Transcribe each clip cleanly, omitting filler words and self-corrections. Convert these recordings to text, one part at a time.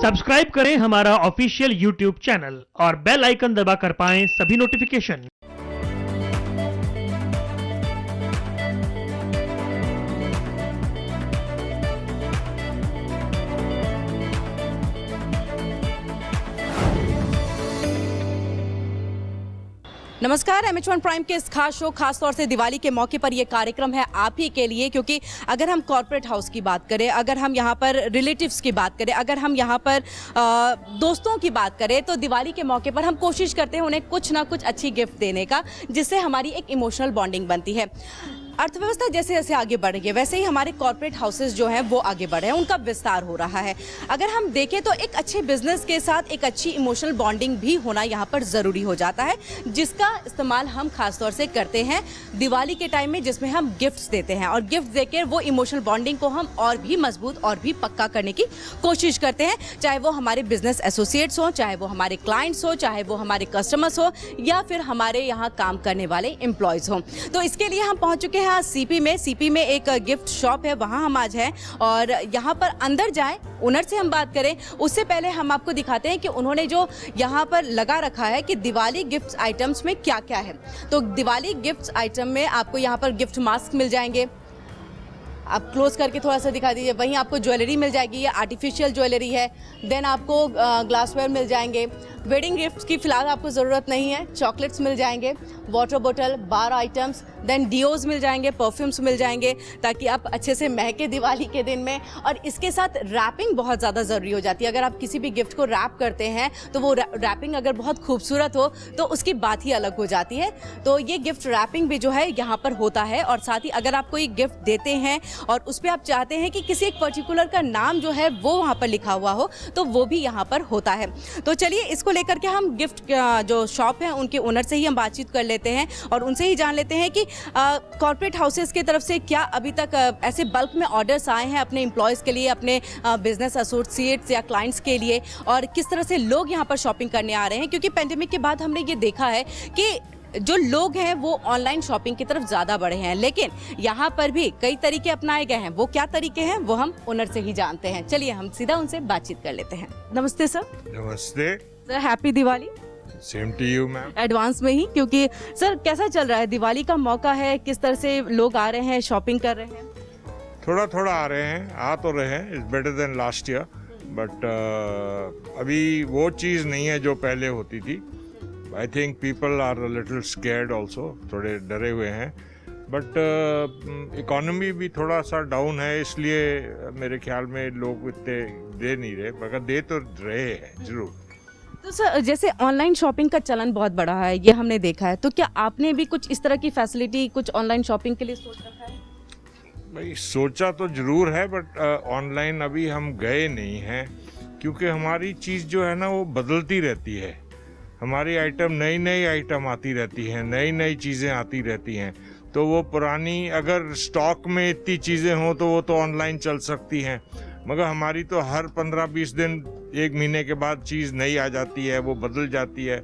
Subscribe करें हमारा official YouTube channel और बेल आइकन दबाकर पाएं सभी नोटिफिकेशन। नमस्कार, एमएच1 प्राइम के इस खास शो, खास तौर से दिवाली के मौके पर ये कार्यक्रम है आप ही के लिए। क्योंकि अगर हम कॉर्पोरेट हाउस की बात करें, अगर हम यहाँ पर रिलेटिव्स की बात करें, अगर हम यहाँ पर दोस्तों की बात करें, तो दिवाली के मौके पर हम कोशिश करते हैं उन्हें कुछ ना कुछ अच्छी गिफ्ट देने का, जिससे हमारी एक इमोशनल बॉन्डिंग बनती है। अर्थव्यवस्था जैसे जैसे आगे बढ़ रही है, वैसे ही हमारे कॉर्पोरेट हाउसेस जो हैं वो आगे बढ़ रहे हैं, उनका विस्तार हो रहा है। अगर हम देखें तो एक अच्छे बिजनेस के साथ एक अच्छी इमोशनल बॉन्डिंग भी होना यहाँ पर ज़रूरी हो जाता है, जिसका इस्तेमाल हम खास तौर से करते हैं दिवाली के टाइम में, जिसमें हम गिफ्ट्स देते हैं और गिफ्ट देकर वो इमोशनल बॉन्डिंग को हम और भी मजबूत और भी पक्का करने की कोशिश करते हैं। चाहे वो हमारे बिजनेस एसोसिएट्स हों, चाहे वो हमारे क्लाइंट्स हो, चाहे वो हमारे कस्टमर्स हो, या फिर हमारे यहाँ काम करने वाले एम्प्लॉयज़ हों। तो इसके लिए हम पहुँच चुके हैं आज सीपी में एक गिफ्ट शॉप है, वहाँ हम आज हैं और यहाँ पर अंदर जाएं, ओनर से हम बात करें। उससे पहले हम आपको दिखाते हैं कि उन्होंने जो यहाँ पर लगा रखा है कि दिवाली गिफ्ट आइटम्स में क्या क्या है। तो दिवाली गिफ्ट आइटम में आपको यहाँ पर गिफ्ट मास्क मिल जाएंगे, आप क्लोज करके थोड़ा सा दिखा दीजिए। वहीं आपको ज्वेलरी मिल जाएगी, ये आर्टिफिशियल ज्वेलरी है। देन आपको ग्लासवेयर मिल जाएंगे। वेडिंग गिफ्ट्स की फ़िलहाल आपको ज़रूरत नहीं है। चॉकलेट्स मिल जाएंगे, वाटर बोतल, बार आइटम्स, देन डियोज़ मिल जाएंगे, परफ्यूम्स मिल जाएंगे, ताकि आप अच्छे से महके दिवाली के दिन में। और इसके साथ रैपिंग बहुत ज़्यादा ज़रूरी हो जाती है। अगर आप किसी भी गिफ्ट को रैप करते हैं तो वो रैपिंग अगर बहुत खूबसूरत हो तो उसकी बात ही अलग हो जाती है। तो ये गिफ्ट रैपिंग भी जो है यहाँ पर होता है। और साथ ही अगर आप कोई गिफ्ट देते हैं और उस पर आप चाहते हैं कि किसी एक पर्टिकुलर का नाम जो है वो वहाँ पर लिखा हुआ हो, तो वो भी यहाँ पर होता है। तो चलिए इसको लेकर के हम गिफ्ट जो शॉप है उनके ओनर से ही हम बातचीत कर लेते हैं और उनसे ही जान लेते हैं कि कॉर्पोरेट हाउसेस की तरफ से क्या अभी तक ऐसे बल्क में ऑर्डर्स आए हैं अपने एम्प्लॉयज़ के लिए, अपने बिजनेस एसोसिएट्स या क्लाइंट्स के लिए, और किस तरह से लोग यहाँ पर शॉपिंग करने आ रहे हैं। क्योंकि पेंडेमिक के बाद हमने ये देखा है कि जो लोग हैं वो ऑनलाइन शॉपिंग की तरफ ज़्यादा बढ़े हैं, लेकिन यहाँ पर भी कई तरीके अपनाए गए हैं। वो क्या तरीके हैं वो हम ओनर से ही जानते हैं। चलिए हम सीधा उनसे बातचीत कर लेते हैं। नमस्ते सर। नमस्ते sir, happy Diwali. Same to you ma'am. Advance में ही, क्योंकि सर कैसा चल रहा है, दिवाली का मौका है, किस तरह से लोग आ रहे हैं, शॉपिंग कर रहे हैं? थोड़ा थोड़ा आ रहे हैं, आ तो रहे हैं, it's better than last year, but अभी वो चीज़ नहीं है जो पहले होती थी। I think people are little scared also, थोड़े डरे हुए हैं, बट इकोनॉमी भी थोड़ा सा डाउन है, इसलिए मेरे ख्याल में लोग इतने दे नहीं रहे, मगर दे तो रहे हैं जरूर। तो सर जैसे ऑनलाइन शॉपिंग का चलन बहुत बढ़ा है, ये हमने देखा है, तो क्या आपने भी कुछ इस तरह की फैसिलिटी कुछ ऑनलाइन शॉपिंग के लिए सोच रखा है? भाई सोचा तो जरूर है, बट ऑनलाइन अभी हम गए नहीं हैं, क्योंकि हमारी चीज़ जो है ना वो बदलती रहती है। हमारी आइटम नई नई आइटम आती रहती हैं, नई नई चीज़ें आती रहती हैं, तो वो पुरानी अगर स्टॉक में इतनी चीज़ें हों तो वो तो ऑनलाइन चल सकती हैं, मगर हमारी तो हर 15-20 दिन, एक महीने के बाद चीज़ नई आ जाती है, वो बदल जाती है,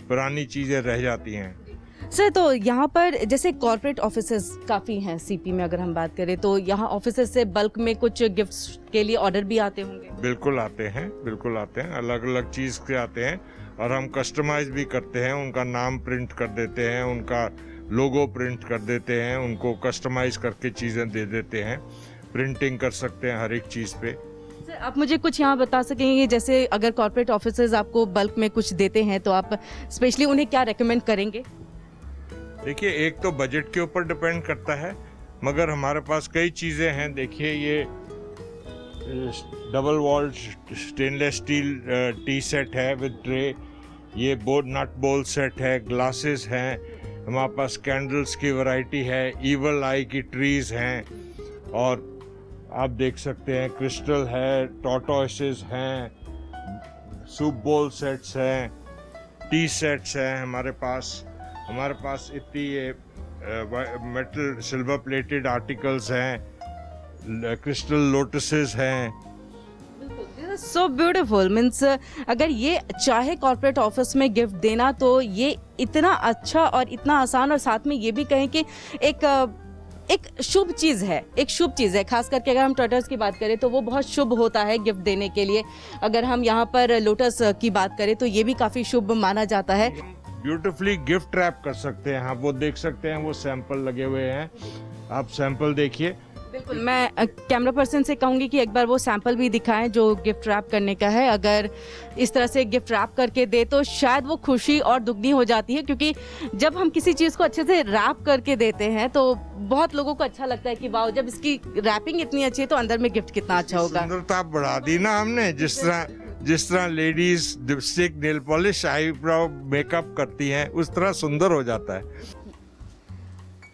पुरानी चीज़ें रह जाती हैं। सर तो यहाँ पर जैसे कॉर्पोरेट ऑफिसेज काफ़ी हैं सीपी में, अगर हम बात करें तो यहाँ ऑफिसेज से बल्क में कुछ गिफ्ट्स के लिए ऑर्डर भी आते होंगे? बिल्कुल आते हैं, अलग अलग चीज़ के आते हैं, और हम कस्टमाइज भी करते हैं, उनका नाम प्रिंट कर देते हैं, उनका लोगो प्रिंट कर देते हैं, उनको कस्टमाइज करके चीज़ें दे देते हैं, प्रिंटिंग कर सकते हैं हर एक चीज़ पे। सर आप मुझे कुछ यहाँ बता सकेंगे, जैसे अगर कॉर्पोरेट ऑफिसेज आपको बल्क में कुछ देते हैं तो आप स्पेशली उन्हें क्या रेकमेंड करेंगे? देखिए, एक तो बजट के ऊपर डिपेंड करता है, मगर हमारे पास कई चीज़ें हैं। देखिए, ये double wall stainless steel tea set है विद ट्रे, ये नट बोल सेट है, ग्लासेस हैं, हमारे पास कैंडल्स की वैरायटी है, ईवल आई की ट्रीज हैं, और आप देख सकते हैं क्रिस्टल है, टॉर्टोइसेस हैं, सूप बोल सेट्स हैं, टी सेट्स हैं हमारे पास इतनी ये मेटल सिल्वर प्लेटेड आर्टिकल्स हैं, क्रिस्टल लोटसेस हैं। सो ब्यूटीफुल, मीन्स अगर ये चाहे कॉर्पोरेट ऑफिस में गिफ्ट देना तो ये इतना अच्छा और इतना आसान, और साथ में ये भी कहें कि एक शुभ चीज़ है, एक शुभ चीज़ है। खास करके अगर हम टर्टल्स की बात करें तो वो बहुत शुभ होता है गिफ्ट देने के लिए। अगर हम यहाँ पर लोटस की बात करें तो ये भी काफ़ी शुभ माना जाता है। ब्यूटिफुली गिफ्ट रैप कर सकते हैं आप, वो देख सकते हैं, वो सैंपल लगे हुए हैं, आप सैंपल देखिए। बिल्कुल, मैं कैमरा पर्सन से कहूँगी कि एक बार वो सैंपल भी दिखाएं जो गिफ्ट रैप करने का है। अगर इस तरह से गिफ्ट रैप करके दे तो शायद वो खुशी और दुगनी हो जाती है, क्योंकि जब हम किसी चीज़ को अच्छे से रैप करके देते हैं तो बहुत लोगों को अच्छा लगता है कि वाह, जब इसकी रैपिंग इतनी अच्छी है तो अंदर में गिफ्ट कितना अच्छा होगा। सुंदरता बढ़ा दी ना हमने। जिस तरह ladies lipstick, nail polish, eyebrow makeup करती हैं, उस तरह सुंदर हो जाता है।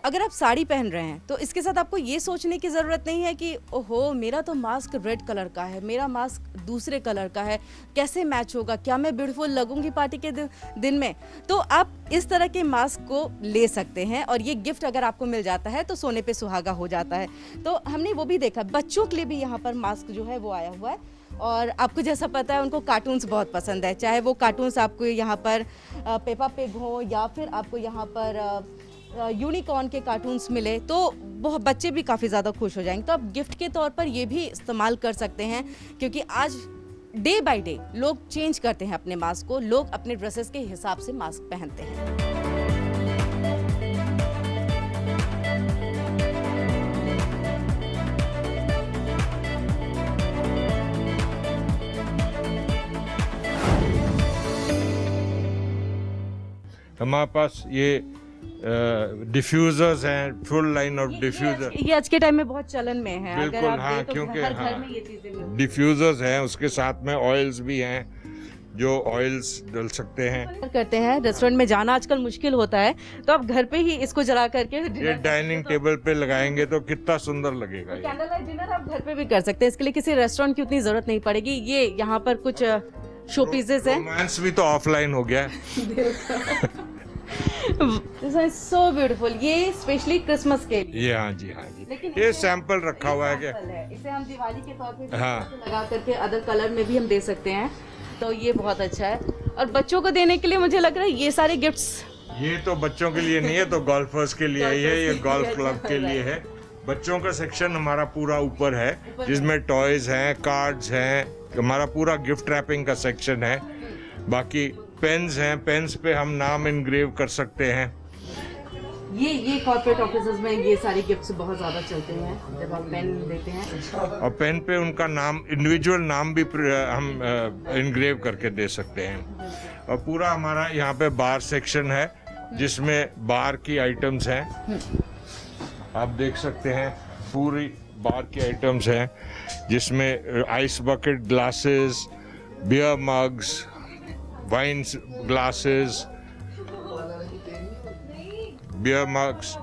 अगर आप साड़ी पहन रहे हैं तो इसके साथ आपको ये सोचने की ज़रूरत नहीं है कि ओहो, मेरा तो मास्क रेड कलर का है, मेरा मास्क दूसरे कलर का है, कैसे मैच होगा, क्या मैं ब्यूटीफुल लगूंगी पार्टी के दिन में। तो आप इस तरह के मास्क को ले सकते हैं और ये गिफ्ट अगर आपको मिल जाता है तो सोने पे सुहागा हो जाता है। तो हमने वो भी देखा, बच्चों के लिए भी यहाँ पर मास्क जो है वो आया हुआ है। और आपको जैसा पता है उनको कार्टून्स बहुत पसंद है, चाहे वो कार्टून्स आपको यहाँ पर पेपा पिग हो या फिर आपको यहाँ पर यूनिकॉर्न के कार्टून्स मिले, तो बहुत बच्चे भी काफ़ी ज़्यादा खुश हो जाएंगे। तो आप गिफ्ट के तौर पर ये भी इस्तेमाल कर सकते हैं, क्योंकि आज डे बाय डे लोग चेंज करते हैं अपने मास्क को, लोग अपने ड्रेसेस के हिसाब से मास्क पहनते हैं। हमारे पास ये डिफ्यूजर्स हैं, फुल लाइन ऑफ डिफ्यूजर। ये आज के टाइम में बहुत चलन में है। बिल्कुल, अगर आप हाँ, दें तो क्योंकि हर घर हाँ, में ये चीजें मिलती हैं। डिफ्यूजर्स हैं, उसके साथ में ऑयल्स भी हैं जो ऑयल्स डल सकते हैं। करते हैं, रेस्टोरेंट में जाना आजकल मुश्किल होता है, तो आप घर पे ही इसको जला करके ये डाइनिंग टेबल पे लगाएंगे तो कितना सुंदर लगेगा। ये कैंडल लाइट डिनर आप घर पे भी कर सकते हैं, इसके लिए किसी रेस्टोरेंट की उतनी जरूरत नहीं पड़ेगी। ये यहाँ पर कुछ शो पीसेस हैं। रोमांस भी तो ऑफलाइन हो गया है। सो ब्यूटीफुल, ये स्पेशली क्रिसमस के लिए। ये हाँ जी, हाँ जी, लेकिन ये इसे- सैंपल रखा हुआ है क्या? इसे हम दिवाली के तौर पे हाँ। लगा करके अदर कलर में भी हम दे सकते हैं, तो ये बहुत अच्छा है। और बच्चों को देने के लिए मुझे लग रहा है ये सारे गिफ्ट्स, ये तो बच्चों के लिए नहीं है, तो गोल्फर्स के लिए है, ये गोल्फ क्लब के लिए है। बच्चों का सेक्शन हमारा पूरा ऊपर है, जिसमें टॉयज हैं, कार्ड्स हैं, हमारा पूरा गिफ्ट रैपिंग का सेक्शन है। बाकी पेन्स हैं, पेन्स पे हम नाम इनग्रेव कर सकते हैं। ये कॉर्पोरेट ऑफिसेज में ये सारे गिफ्ट्स बहुत ज़्यादा चलते हैं जब आप पेन देते हैं। और पेन पे उनका नाम, इंडिविजुअल नाम भी हम इनग्रेव करके दे सकते हैं। और पूरा हमारा यहाँ पे बार सेक्शन है, जिसमें बार की आइटम्स हैं, आप देख सकते हैं, पूरी बार की आइटम्स हैं, जिसमें ice bucket, glasses, beer mugs, wine glasses, beer mugs.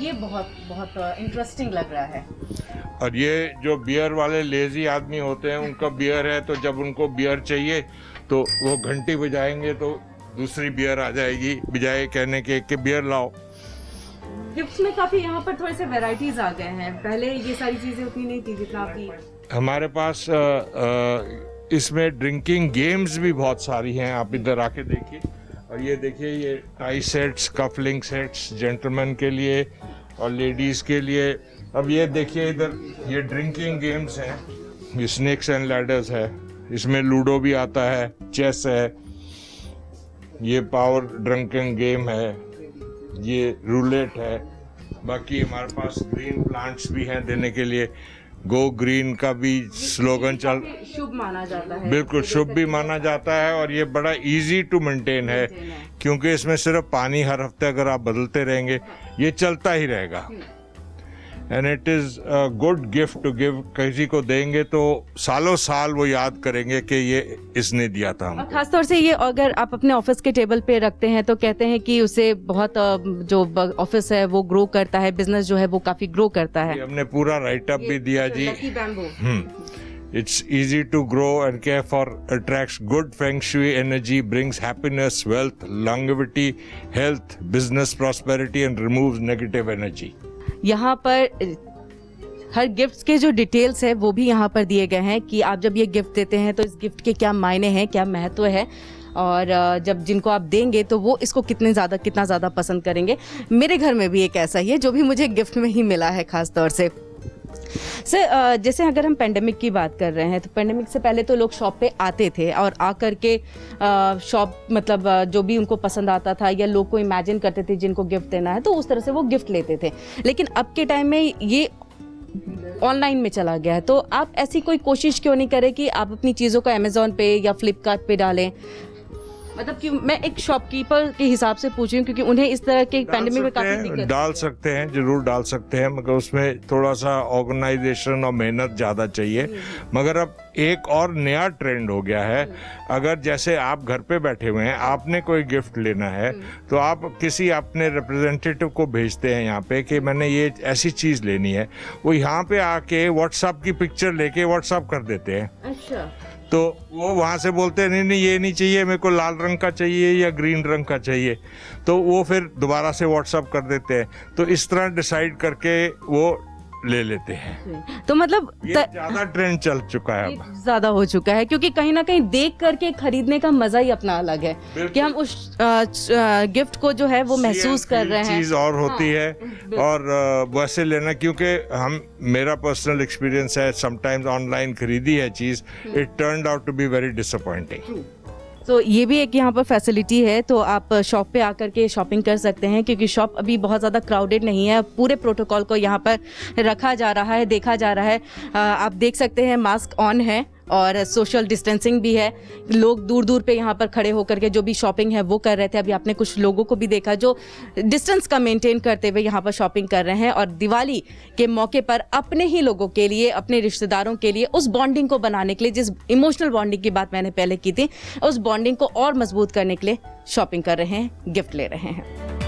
ये बहुत इंटरेस्टिंग लग रहा है। और ये जो बियर वाले लेजी आदमी होते हैं, उनका बियर है, तो जब उनको बियर चाहिए तो वो घंटी बजाएंगे तो दूसरी बियर आ जाएगी, बजाय कहने के कि बियर लाओ। गिफ्ट्स में काफी यहाँ पर थोड़े से वैरायटीज आ गए हैं, पहले ये सारी चीजें उतनी नहीं थी जितना आपकी। हमारे पास इसमें ड्रिंकिंग गेम्स भी बहुत सारी हैं, आप इधर आके देखिए। और ये देखिए, ये tie sets, cufflink sets gentleman के लिए और लेडीज़ के लिए। अब ये देखिए इधर, ये ड्रिंकिंग गेम्स हैं, स्नेक्स एंड लैडर्स है, इसमें लूडो भी आता है, चेस है, ये पावर ड्रिंकिंग गेम है, ये रूलेट है। बाकी हमारे पास ग्रीन प्लांट्स भी हैं देने के लिए, गो ग्रीन का भी स्लोगन चल, शुभ माना जाता है। बिल्कुल शुभ भी माना जाता है। और ये बड़ा इजी टू मेंटेन है, क्योंकि इसमें सिर्फ पानी हर हफ्ते अगर आप बदलते रहेंगे, ये चलता ही रहेगा। And it is a good gift to give, किसी को देंगे तो सालों साल वो याद करेंगे कि ये इसने दिया था और हमको। खासतौर से ये अगर आप अपने ऑफिस के टेबल पे रखते हैं तो कहते हैं कि उसे बहुत जो ऑफिस है वो ग्रो करता है, बिजनेस जो है वो काफी ग्रो करता है। ये हमने पूरा राइट अप भी दिया जी। Lucky bamboo. It's easy to grow and care for, attracts good feng shui energy, brings happiness, wealth, longevity, health, business prosperity and removes negative energy. यहाँ पर हर गिफ्ट्स के जो डिटेल्स है वो भी यहाँ पर दिए गए हैं कि आप जब ये गिफ्ट देते हैं तो इस गिफ्ट के क्या मायने हैं, क्या महत्व है। और जब जिनको आप देंगे तो वो इसको कितना ज़्यादा पसंद करेंगे। मेरे घर में भी एक ऐसा ही है जो भी मुझे गिफ्ट में ही मिला है ख़ास तौर से। सर, जैसे अगर हम पेंडेमिक की बात कर रहे हैं तो पेंडेमिक से पहले तो लोग शॉप पे आते थे और आकर के शॉप मतलब जो भी उनको पसंद आता था या लोग को इमेजिन करते थे जिनको गिफ्ट देना है तो उस तरह से वो गिफ्ट लेते थे। लेकिन अब के टाइम में ये ऑनलाइन में चला गया है, तो आप ऐसी कोई कोशिश क्यों नहीं करें कि आप अपनी चीज़ों को अमेज़ॉन पे या फ्लिपकार्ट पे डालें? मतलब कि मैं एक शॉपकीपर के हिसाब से पूछ रही हूँ क्योंकि उन्हें इस तरह के पेंडेमिक में काफी दिक्कत डाल सकते हैं, जरूर डाल सकते हैं, मगर उसमें थोड़ा सा ऑर्गेनाइजेशन और मेहनत ज़्यादा चाहिए। मगर अब एक और नया ट्रेंड हो गया है, अगर जैसे आप घर पे बैठे हुए हैं, आपने कोई गिफ्ट लेना है तो आप किसी अपने रिप्रेजेंटेटिव को भेजते हैं यहाँ पे कि मैंने ये ऐसी चीज़ लेनी है, वो यहाँ पे आके व्हाट्सएप की पिक्चर लेके व्हाट्सएप कर देते हैं। अच्छा। तो वो वहाँ से बोलते हैं नहीं ये नहीं चाहिए, मेरे को लाल रंग का चाहिए या ग्रीन रंग का चाहिए, तो वो फिर दोबारा से व्हाट्सअप कर देते हैं। तो इस तरह डिसाइड करके वो ले लेते हैं। तो मतलब ये ज़्यादा ट्रेंड चल चुका है, अब ज़्यादा हो चुका है क्योंकि कहीं ना कहीं देख करके खरीदने का मज़ा ही अपना अलग है कि हम उस गिफ्ट को जो है वो महसूस कर रहे हैं। चीज़ और होती है और वैसे लेना, क्योंकि मेरा पर्सनल एक्सपीरियंस है, समटाइम्स ऑनलाइन खरीदी है चीज़, it turned out to be very disappointing. तो ये भी एक यहाँ पर फैसिलिटी है, तो आप शॉप पे आकर के शॉपिंग कर सकते हैं क्योंकि शॉप अभी बहुत ज़्यादा क्राउडेड नहीं है। पूरे प्रोटोकॉल को यहाँ पर रखा जा रहा है, देखा जा रहा है। आप देख सकते हैं मास्क ऑन है और सोशल डिस्टेंसिंग भी है। लोग दूर दूर पे यहाँ पर खड़े होकर के जो भी शॉपिंग है वो कर रहे थे। अभी आपने कुछ लोगों को भी देखा जो डिस्टेंस का मेंटेन करते हुए यहाँ पर शॉपिंग कर रहे हैं और दिवाली के मौके पर अपने ही लोगों के लिए, अपने रिश्तेदारों के लिए उस बॉन्डिंग को बनाने के लिए, जिस इमोशनल बॉन्डिंग की बात मैंने पहले की थी, उस बॉन्डिंग को और मजबूत करने के लिए शॉपिंग कर रहे हैं, गिफ्ट ले रहे हैं।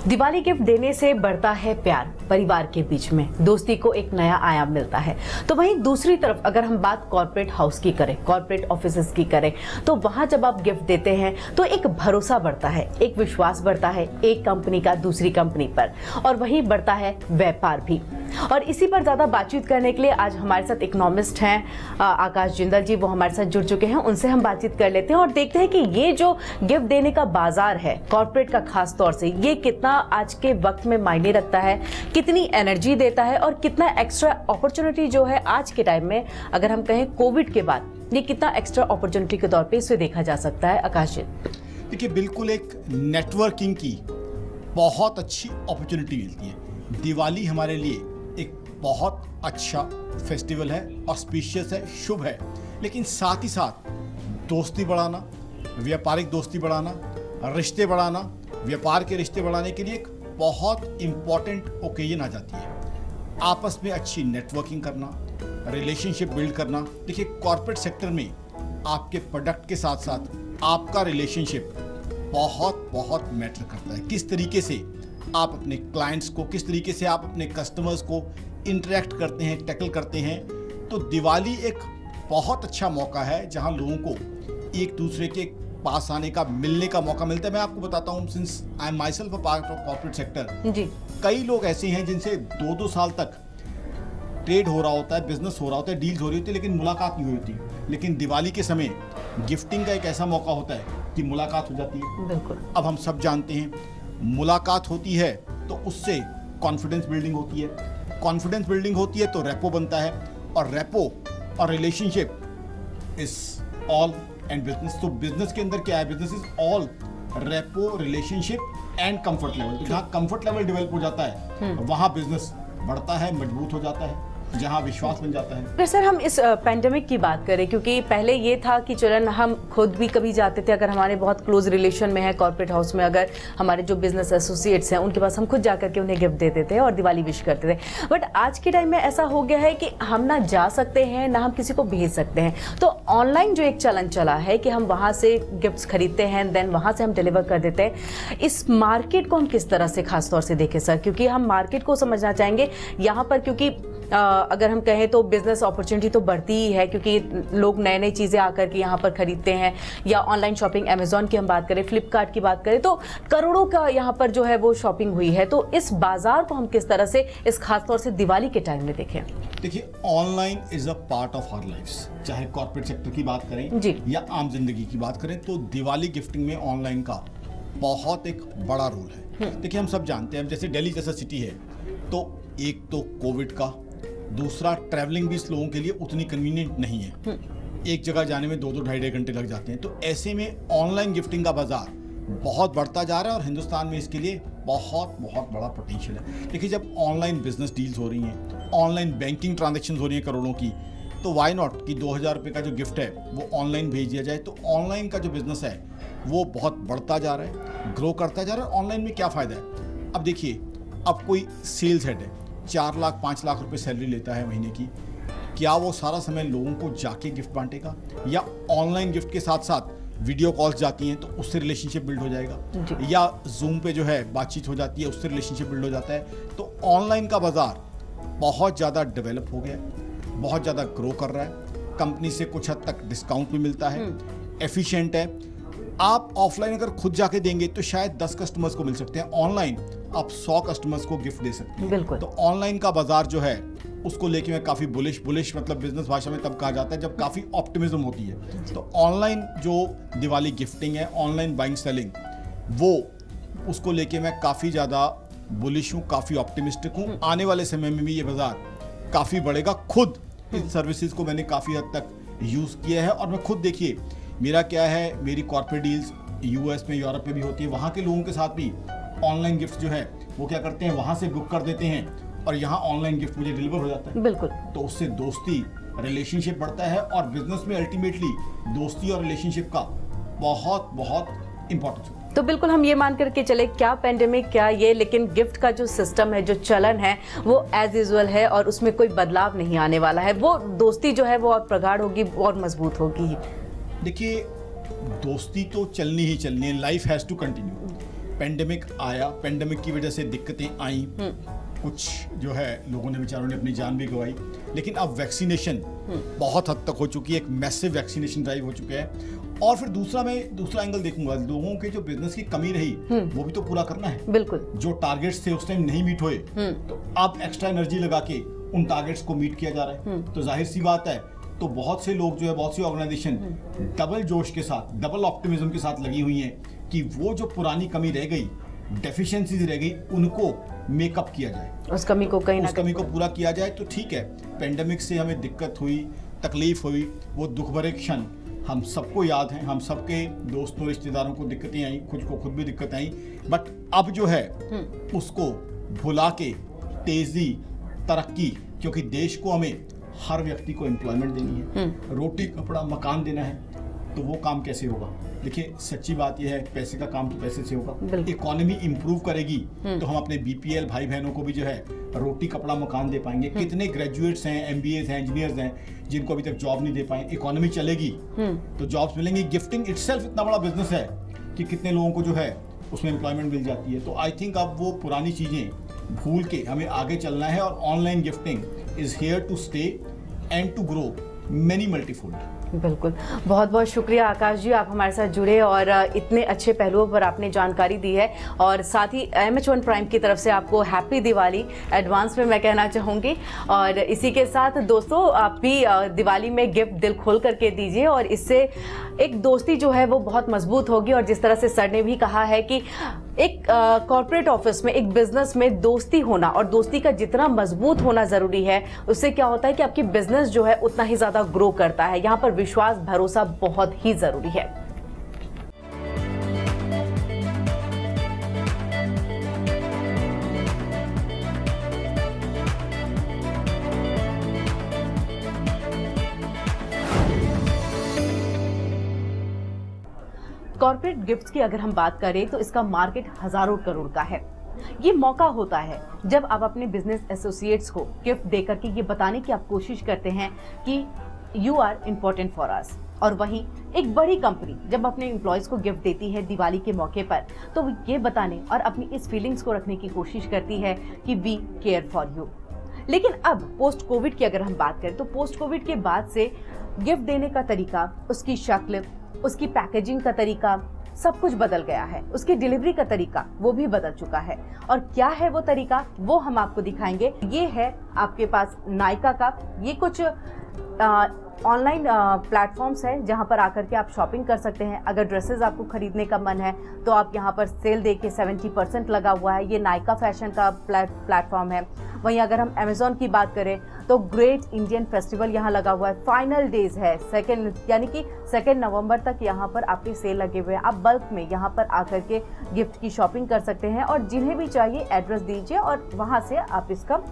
दिवाली गिफ्ट देने से बढ़ता है प्यार, परिवार के बीच में दोस्ती को एक नया आयाम मिलता है। तो वहीं दूसरी तरफ अगर हम बात कॉर्पोरेट हाउस की करें, कॉर्पोरेट ऑफिसेस की करें, तो वहां जब आप गिफ्ट देते हैं तो एक भरोसा बढ़ता है, एक विश्वास बढ़ता है एक कंपनी का दूसरी कंपनी पर, और वहीं बढ़ता है व्यापार भी। और इसी पर ज्यादा बातचीत करने के लिए आज हमारे साथ इकोनॉमिस्ट हैं आकाश जिंदल जी, वो हमारे साथ जुड़ चुके हैं। उनसे हम बातचीत कर लेते हैं और देखते हैं कि ये जो गिफ्ट देने का बाजार है कॉर्पोरेट का, खास तौर से ये कितना आज के वक्त में मायने रखता है, कितनी एनर्जी देता है और कितना एक्स्ट्रा अपॉर्चुनिटी जो है आज के टाइम में, अगर हम कहें कोविड के बाद, ये कितना एक्स्ट्रा अपॉर्चुनिटी के तौर पे इसे देखा जा सकता है। आकाश जी, देखिए, बिल्कुल एक नेटवर्किंग की बहुत अच्छी अपॉर्चुनिटी मिलती है। दिवाली हमारे लिए एक बहुत अच्छा फेस्टिवल है, ऑस्पिशियस है, शुभ है, लेकिन साथ ही साथ दोस्ती बढ़ाना, व्यापारिक दोस्ती बढ़ाना, रिश्ते बढ़ाना, व्यापार के रिश्ते बढ़ाने के लिए एक बहुत इम्पॉर्टेंट ओकेजन आ जाती है। आपस में अच्छी नेटवर्किंग करना, रिलेशनशिप बिल्ड करना। देखिए, कॉर्पोरेट सेक्टर में आपके प्रोडक्ट के साथ साथ आपका रिलेशनशिप बहुत बहुत मैटर करता है। किस तरीके से आप अपने क्लाइंट्स को, किस तरीके से आप अपने कस्टमर्स को इंटरेक्ट करते हैं, टैकल करते हैं। तो दिवाली एक बहुत अच्छा मौका है जहां लोगों को एक दूसरे के पास आने का, मिलने का मौका मिलता है। मैं आपको बताता हूँ, since I am myself a part of corporate sector जी, कई लोग ऐसे हैं जिनसे 2-2 साल तक ट्रेड हो रहा होता है, बिजनेस हो रहा होता है, डील्स हो रही होती है, लेकिन मुलाकात नहीं हुई होती। लेकिन दिवाली के समय गिफ्टिंग का एक ऐसा मौका होता है कि मुलाकात हो जाती है। बिल्कुल। अब हम सब जानते हैं, मुलाकात होती है तो उससे कॉन्फिडेंस बिल्डिंग होती है, कॉन्फिडेंस बिल्डिंग होती है तो रेपो बनता है, और रेपो और relationship is all and business. तो बिजनेस के अंदर क्या है? Business is all repo, relationship and comfort level. तो जहाँ कंफर्ट लेवल डेवलप हो जाता है वहाँ बिजनेस बढ़ता है, मजबूत हो जाता है, जहाँ विश्वास बन जाता है। अगर सर हम इस पेंडेमिक की बात करें, क्योंकि पहले ये था कि चलन हम खुद भी कभी जाते थे, अगर हमारे बहुत क्लोज रिलेशन में है कॉर्पोरेट हाउस में, अगर हमारे जो बिजनेस एसोसिएट्स हैं उनके पास हम खुद जाकर के उन्हें गिफ्ट देते थे और दिवाली विश करते थे। बट आज के टाइम में ऐसा हो गया है कि हम ना जा सकते हैं ना हम किसी को भेज सकते हैं। तो ऑनलाइन जो एक चलन चला है कि हम वहाँ से गिफ्ट्स खरीदते हैं, देन वहाँ से हम डिलीवर कर देते हैं, इस मार्केट को हम किस तरह से खास तौर से देखें सर? क्योंकि हम मार्केट को समझना चाहेंगे यहाँ पर, क्योंकि अगर हम कहें तो बिजनेस अपॉर्चुनिटी तो बढ़ती ही है, क्योंकि लोग नए नई चीज़ें आकर के यहाँ पर खरीदते हैं। या ऑनलाइन शॉपिंग, अमेजोन की हम बात करें, फ्लिपकार्ट की बात करें, तो करोड़ों का यहाँ पर जो है वो शॉपिंग हुई है। तो इस बाजार को हम किस तरह से इस खासतौर से दिवाली के टाइम में देखें? देखिए, online is a part of our lives. चाहे कॉर्पोरेट सेक्टर की बात करें जी, या आम जिंदगी की बात करें, तो दिवाली गिफ्टिंग में ऑनलाइन का बहुत एक बड़ा रोल है। देखिए, हम सब जानते हैं, जैसे दिल्ली जैसा सिटी है, तो एक तो कोविड का, दूसरा ट्रैवलिंग भी इस लोगों के लिए उतनी कन्वीनियंट नहीं है। एक जगह जाने में 2-2 घंटे लग जाते हैं। तो ऐसे में ऑनलाइन गिफ्टिंग का बाजार बहुत बढ़ता जा रहा है और हिंदुस्तान में इसके लिए बहुत बहुत बड़ा पोटेंशियल है। देखिए, जब ऑनलाइन बिजनेस डील्स हो रही हैं, ऑनलाइन बैंकिंग ट्रांजैक्शन हो रही हैं करोड़ों की, तो वाई नॉट कि 2000 रुपये का जो गिफ्ट है वो ऑनलाइन भेज दिया जाए। तो ऑनलाइन का जो बिजनेस है वो बहुत बढ़ता जा रहा है, ग्रो करता जा रहा है। ऑनलाइन में क्या फ़ायदा है? अब देखिए, अब कोई सेल्स हेड है, 4 लाख 5 लाख रुपए सैलरी लेता है महीने की, क्या वो सारा समय लोगों को जाके गिफ्ट बांटेगा? या ऑनलाइन गिफ्ट के साथ साथ वीडियो कॉल्स जाती हैं तो उससे रिलेशनशिप बिल्ड हो जाएगा, या जूम पे जो है बातचीत हो जाती है, उससे रिलेशनशिप बिल्ड हो जाता है। तो ऑनलाइन का बाजार बहुत ज़्यादा डेवलप हो गया है, बहुत ज़्यादा ग्रो कर रहा है। कंपनी से कुछ हद तक डिस्काउंट भी मिलता है, एफिशिएंट है। आप ऑफलाइन अगर खुद जाके देंगे तो शायद 10 कस्टमर्स को मिल सकते हैं, ऑनलाइन आप 100 कस्टमर्स को गिफ्ट दे सकते हैं। बिल्कुल। तो ऑनलाइन का बाजार जो है उसको लेके मैं काफ़ी बुलिश मतलब बिजनेस भाषा में तब कहा जाता है जब काफ़ी ऑप्टिमिज्म होती है। तो ऑनलाइन जो दिवाली गिफ्टिंग है, ऑनलाइन बाइंग सेलिंग, वो उसको लेके मैं काफ़ी ज़्यादा बुलिश हूँ, काफ़ी ऑप्टिमिस्टिक हूँ। आने वाले समय में भी ये बाजार काफ़ी बढ़ेगा। खुद इन सर्विसेज को मैंने काफ़ी हद तक यूज़ किया है और मैं खुद, देखिए मेरा क्या है, मेरी कॉर्पोरेट डील्स यूएस में, यूरोप में भी होती है। वहाँ के लोगों के साथ भी ऑनलाइन गिफ्ट जो है वो क्या करते हैं, वहाँ से बुक कर देते हैं और यहाँ ऑनलाइन गिफ्ट मुझे डिलीवर हो जाता है। बिल्कुल। तो उससे दोस्ती, रिलेशनशिप बढ़ता है और बिजनेस में अल्टीमेटली दोस्ती और रिलेशनशिप का बहुत बहुत इंपॉर्टेंस होता है। तो बिल्कुल हम ये मान करके चले, क्या पेंडेमिक क्या ये, लेकिन गिफ्ट का जो सिस्टम है, जो चलन है, वो एज यूजुअल है और उसमें कोई बदलाव नहीं आने वाला है। वो दोस्ती जो है वो और प्रगाढ़ होगी और मजबूत होगी। देखिए, दोस्ती तो चलनी ही चलनी है, life has to continue. Pandemic आया, पेंडेमिक की वजह से दिक्कतें आई, कुछ जो है लोगों ने, बेचारों ने अपनी जान भी गंवाई, लेकिन अब वैक्सीनेशन बहुत हद तक हो चुकी है, एक मैसिव वैक्सीनेशन ड्राइव हो चुका है। और फिर मैं दूसरा एंगल देखूंगा, लोगों के जो बिजनेस की कमी रही वो भी तो पूरा करना है। बिल्कुल। जो टारगेट्स थे उस टाइम नहीं मीट हुए, तो अब एक्स्ट्रा एनर्जी लगा के उन टारगेट्स को मीट किया जा रहा है। तो जाहिर सी बात है, तो बहुत से लोग जो है, बहुत सी ऑर्गेनाइजेशन डबल जोश के साथ, डबल ऑप्टिमिज्म के साथ लगी हुई हैं कि वो जो पुरानी कमी रह गई, डेफिशिएंसीज रह गई, उनको मेकअप किया जाए, उस कमी को पूरा किया जाए। तो ठीक है, पेंडेमिक से हमें दिक्कत हुई, तकलीफ हुई, वो दुख भरे क्षण हम सबको याद हैं, हम सबके दोस्तों रिश्तेदारों को दिक्कतें आई, खुद भी दिक्कत आई, बट अब जो है उसको भुला के तेजी, तरक्की, क्योंकि देश को हमें हर व्यक्ति को एम्प्लॉयमेंट देनी है, रोटी कपड़ा मकान देना है, तो वो काम कैसे होगा? देखिए, सच्ची बात यह है, पैसे का काम तो पैसे से होगा। इकोनॉमी इंप्रूव करेगी तो हम अपने बीपीएल भाई बहनों को भी जो है रोटी कपड़ा मकान दे पाएंगे। कितने ग्रेजुएट्स हैं, एमबीएस हैं, इंजीनियर्स हैं, जिनको अभी तक जॉब नहीं दे पाए। इकोनॉमी चलेगी तो जॉब्स मिलेंगी। गिफ्टिंग इटसेल्फ इतना बड़ा बिजनेस है कि कितने लोगों को जो है उसमें एम्प्लॉयमेंट मिल जाती है। तो आई थिंक अब वो पुरानी चीजें भूल के हमें आगे चलना है और online gifting is here to stay and to grow many multifold. बिल्कुल, बहुत बहुत शुक्रिया आकाश जी, आप हमारे साथ जुड़े और इतने अच्छे पहलुओं पर आपने जानकारी दी है। और साथ ही MH1 प्राइम की तरफ से आपको हैप्पी दिवाली एडवांस में मैं कहना चाहूँगी। और इसी के साथ दोस्तों, आप भी दिवाली में गिफ्ट दिल खोल करके दीजिए और इससे एक दोस्ती जो है वो बहुत मजबूत होगी। और जिस तरह से सर ने भी कहा है कि एक कॉर्पोरेट ऑफिस में, एक बिजनेस में दोस्ती होना और दोस्ती का जितना मजबूत होना ज़रूरी है, उससे क्या होता है कि आपकी बिजनेस जो है उतना ही ज़्यादा ग्रो करता है। यहाँ पर विश्वास, भरोसा बहुत ही ज़रूरी है। कॉर्पोरेट गिफ्ट्स की अगर हम बात करें तो इसका मार्केट हजारों करोड़ का है। ये मौका होता है जब आप अपने बिजनेस एसोसिएट्स को गिफ्ट देकर के ये बताने की आप कोशिश करते हैं कि you are important for us. और वहीं एक बड़ी कंपनी जब अपने एम्प्लॉयज को गिफ्ट देती है दिवाली के मौके पर, तो वो ये बताने और अपनी इस फीलिंग्स को रखने की कोशिश करती है कि वी केयर फॉर यू। लेकिन अब पोस्ट कोविड की अगर हम बात करें तो पोस्ट कोविड के बाद से गिफ्ट देने का तरीका, उसकी शक्ल, उसकी पैकेजिंग का तरीका, सब कुछ बदल गया है। उसकी डिलीवरी का तरीका वो भी बदल चुका है। और क्या है वो तरीका, वो हम आपको दिखाएंगे। ये है आपके पास नायका का, ये कुछ ऑनलाइन प्लेटफॉर्म्स है जहां पर आकर के आप शॉपिंग कर सकते हैं। अगर ड्रेसेस आपको खरीदने का मन है तो आप यहां पर सेल देके 70% लगा हुआ है। ये नायका फैशन का प्लेटफॉर्म है। वहीं अगर हम अमेजोन की बात करें तो ग्रेट इंडियन फेस्टिवल यहाँ लगा हुआ है। फाइनल डेज है यानी कि 2 नवंबर तक यहाँ पर आपके सेल लगे हुए हैं। आप बल्क में यहाँ पर आकर के गिफ्ट की शॉपिंग कर सकते हैं और जिन्हें भी चाहिए एड्रेस दीजिए और वहाँ से आप इसका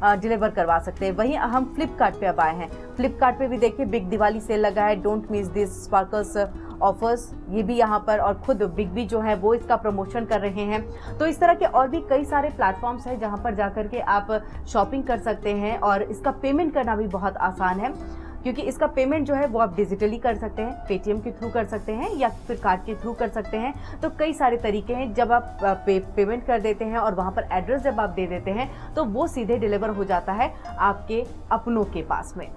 डिलीवर करवा सकते हैं। वहीं हम फ्लिपकार्ट पे अब आए हैं। फ्लिपकार्ट पे भी देखिए बिग दिवाली सेल लगा है, don't miss this sparkles offers, ये भी यहाँ पर, और खुद बिग बी जो है वो इसका प्रमोशन कर रहे हैं। तो इस तरह के और भी कई सारे प्लेटफॉर्म्स हैं जहाँ पर जाकर के आप शॉपिंग कर सकते हैं और इसका पेमेंट करना भी बहुत आसान है, क्योंकि इसका पेमेंट जो है वो आप डिजिटली कर सकते हैं, पेटीएम के थ्रू कर सकते हैं या फिर कार्ड के थ्रू कर सकते हैं। तो कई सारे तरीके हैं। जब आप पेमेंट कर देते हैं और वहाँ पर एड्रेस जब आप दे देते हैं तो वो सीधे डिलीवर हो जाता है आपके अपनों के पास में।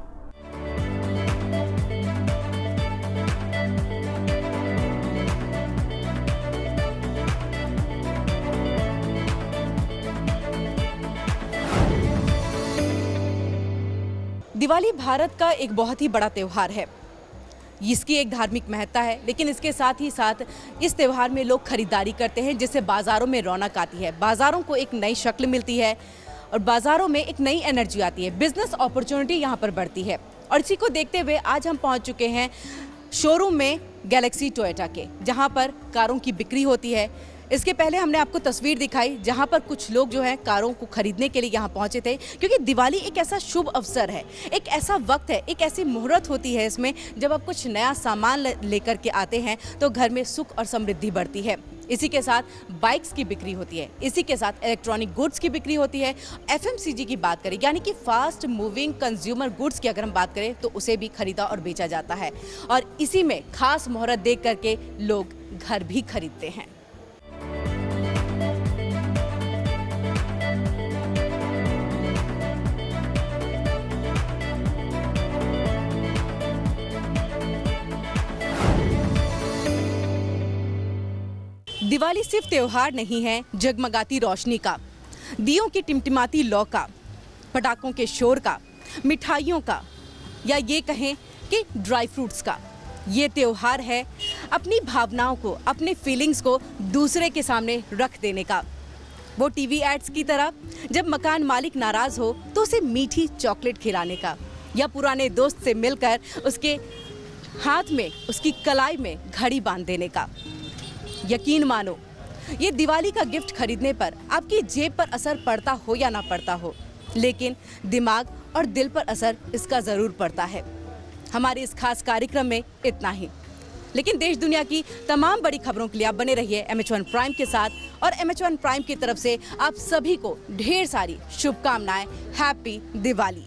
दिवाली भारत का एक बहुत ही बड़ा त्यौहार है। इसकी एक धार्मिक महत्ता है, लेकिन इसके साथ ही साथ इस त्यौहार में लोग खरीदारी करते हैं जिससे बाज़ारों में रौनक आती है, बाज़ारों को एक नई शक्ल मिलती है और बाज़ारों में एक नई एनर्जी आती है, बिजनेस अपॉर्चुनिटी यहाँ पर बढ़ती है। और इसी को देखते हुए आज हम पहुँच चुके हैं शोरूम में गैलेक्सी टोयोटा के, जहाँ पर कारों की बिक्री होती है। इसके पहले हमने आपको तस्वीर दिखाई जहां पर कुछ लोग जो हैं कारों को खरीदने के लिए यहां पहुंचे थे, क्योंकि दिवाली एक ऐसा शुभ अवसर है, एक ऐसा वक्त है, एक ऐसी मुहूर्त होती है इसमें जब आप कुछ नया सामान लेकर के आते हैं तो घर में सुख और समृद्धि बढ़ती है। इसी के साथ बाइक्स की बिक्री होती है, इसी के साथ इलेक्ट्रॉनिक गुड्स की बिक्री होती है। एफएमसीजी की बात करें यानी कि फास्ट मूविंग कंज्यूमर गुड्स की अगर हम बात करें तो उसे भी खरीदा और बेचा जाता है और इसी में खास मुहूर्त देख करके लोग घर भी खरीदते हैं। दिवाली सिर्फ त्योहार नहीं है जगमगाती रोशनी का, दियों की टिमटिमाती लौ का, पटाखों के शोर का, मिठाइयों का, या ये कहें कि ड्राई फ्रूट्स का। ये त्योहार है अपनी भावनाओं को, अपने फीलिंग्स को दूसरे के सामने रख देने का। वो टीवी एड्स की तरह जब मकान मालिक नाराज हो तो उसे मीठी चॉकलेट खिलाने का, या पुराने दोस्त से मिलकर उसके हाथ में, उसकी कलाई में घड़ी बांध देने का। यकीन मानो, ये दिवाली का गिफ्ट खरीदने पर आपकी जेब पर असर पड़ता हो या ना पड़ता हो, लेकिन दिमाग और दिल पर असर इसका ज़रूर पड़ता है। हमारे इस खास कार्यक्रम में इतना ही, लेकिन देश दुनिया की तमाम बड़ी खबरों के लिए आप बने रहिए MH1 प्राइम के साथ। और MH1 प्राइम की तरफ से आप सभी को ढेर सारी शुभकामनाएं। हैप्पी दिवाली।